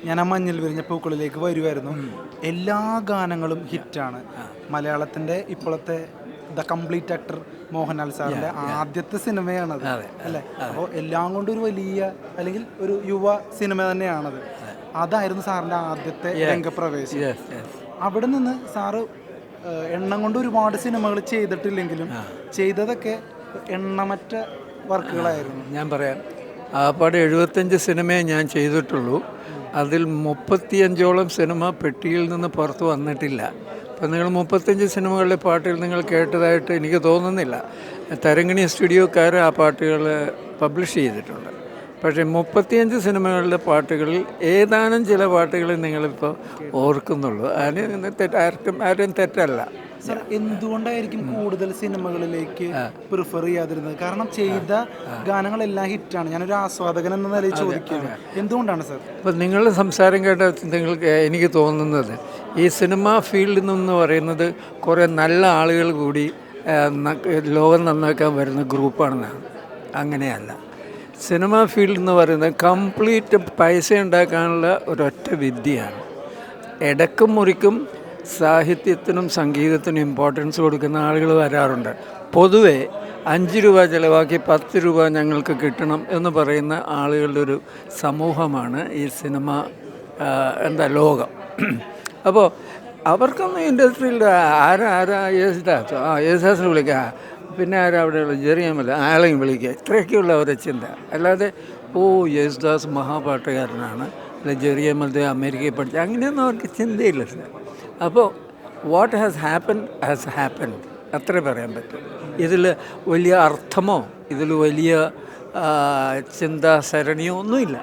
ഞാൻ ആ മഞ്ഞിൽ വിരിഞ്ഞ പൂക്കളിലേക്ക് വരുമായിരുന്നു. എല്ലാ ഗാനങ്ങളും ഹിറ്റാണ്. മലയാളത്തിൻ്റെ ഇപ്പോഴത്തെ ദ കംപ്ലീറ്റ് ആക്ടർ മോഹൻലാൽ സാറിൻ്റെ ആദ്യത്തെ സിനിമയാണത് അല്ലേ? അപ്പോൾ എല്ലാം കൊണ്ടും ഒരു വലിയ അല്ലെങ്കിൽ ഒരു യുവ സിനിമ തന്നെയാണത്. അതായിരുന്നു സാറിൻ്റെ ആദ്യത്തെ രംഗപ്രവേശം. അവിടെ നിന്ന് സാറ് എണ്ണം കൊണ്ട് ഒരുപാട് സിനിമകൾ ചെയ്തിട്ടില്ലെങ്കിലും ചെയ്തതൊക്കെ എണ്ണമറ്റ വർക്കുകളായിരുന്നു. ഞാൻ പറയാം, ആപ്പാട് 75 സിനിമയെ ഞാൻ ചെയ്തിട്ടുള്ളൂ. അതിൽ 35ഓളം സിനിമ പെട്ടിയിൽ നിന്ന് പുറത്ത് വന്നിട്ടില്ല. അപ്പം നിങ്ങൾ 35 സിനിമകളിലെ പാട്ടുകൾ നിങ്ങൾ കേട്ടതായിട്ട് എനിക്ക് തോന്നുന്നില്ല. തരങ്ങിണി സ്റ്റുഡിയോക്കാർ ആ പാട്ടുകൾ പബ്ലിഷ് ചെയ്തിട്ടുണ്ട്. പക്ഷേ 35 സിനിമകളിലെ പാട്ടുകളിൽ ഏതാനും ചില പാട്ടുകൾ നിങ്ങളിപ്പോൾ ഓർക്കുന്നുള്ളൂ. അതിന് ആരും തെറ്റല്ല. സാർ, എന്തുകൊണ്ടായിരിക്കും കൂടുതൽ സിനിമകളിലേക്ക് പ്രിഫർ ചെയ്യാതിരുന്നത്? കാരണം ചെയ്ത ഗാനങ്ങളെല്ലാം ഹിറ്റാണ്. ഞാനൊരു ആസ്വാദകൻ എന്ന നിലയിൽ ചോദിക്കുകയാണ്, എന്തുകൊണ്ടാണ് സാർ? അപ്പം നിങ്ങളുടെ സംസാരം കേട്ട നിങ്ങൾക്ക് എനിക്ക് തോന്നുന്നത് ഈ സിനിമാ ഫീൽഡിൽ നിന്ന് പറയുന്നത് കുറേ നല്ല ആളുകൾ കൂടി ലോകം നന്നാക്കാൻ വരുന്ന ഗ്രൂപ്പാണെന്നാണ്. അങ്ങനെയല്ല. സിനിമാ ഫീൽഡ് എന്ന് പറയുന്നത് കംപ്ലീറ്റ് പൈസ ഉണ്ടാക്കാനുള്ള ഒരൊറ്റ വിദ്യയാണ്. ഇടക്കും മുറിക്കും സാഹിത്യത്തിനും സംഗീതത്തിനും ഇമ്പോർട്ടൻസ് കൊടുക്കുന്ന ആളുകൾ വരാറുണ്ട്. പൊതുവെ 5 രൂപ ചിലവാക്കി 10 രൂപ ഞങ്ങൾക്ക് കിട്ടണം എന്ന് പറയുന്ന ആളുകളുടെ ഒരു സമൂഹമാണ് ഈ സിനിമ ലോകം. അപ്പോൾ അവർക്കൊന്നും ഇൻഡസ്ട്രിയിൽ ആരാ യേശുദാസിനെ വിളിക്കുക, പിന്നെ അവിടെയുള്ള ജെറിയമല്ല ആളെയും വിളിക്കുക, ഇത്രയൊക്കെയുള്ള അവരുടെ ചിന്ത. അല്ലാതെ യേശുദാസ് മഹാപാട്ടുകാരനാണ്, അല്ലെ ജെറിയമൽ അമേരിക്കയിൽ പഠിച്ച, അങ്ങനെയൊന്നും അവർക്ക് ചിന്തയില്ല സാർ. അപ്പോൾ വാട്ട് ഹാസ് ഹാപ്പൻ അത്രേ പറയാൻ പറ്റും. ഇതിൽ വലിയ അർത്ഥമോ ഇതിൽ വലിയ ചിന്താസരണിയോ ഒന്നുമില്ല.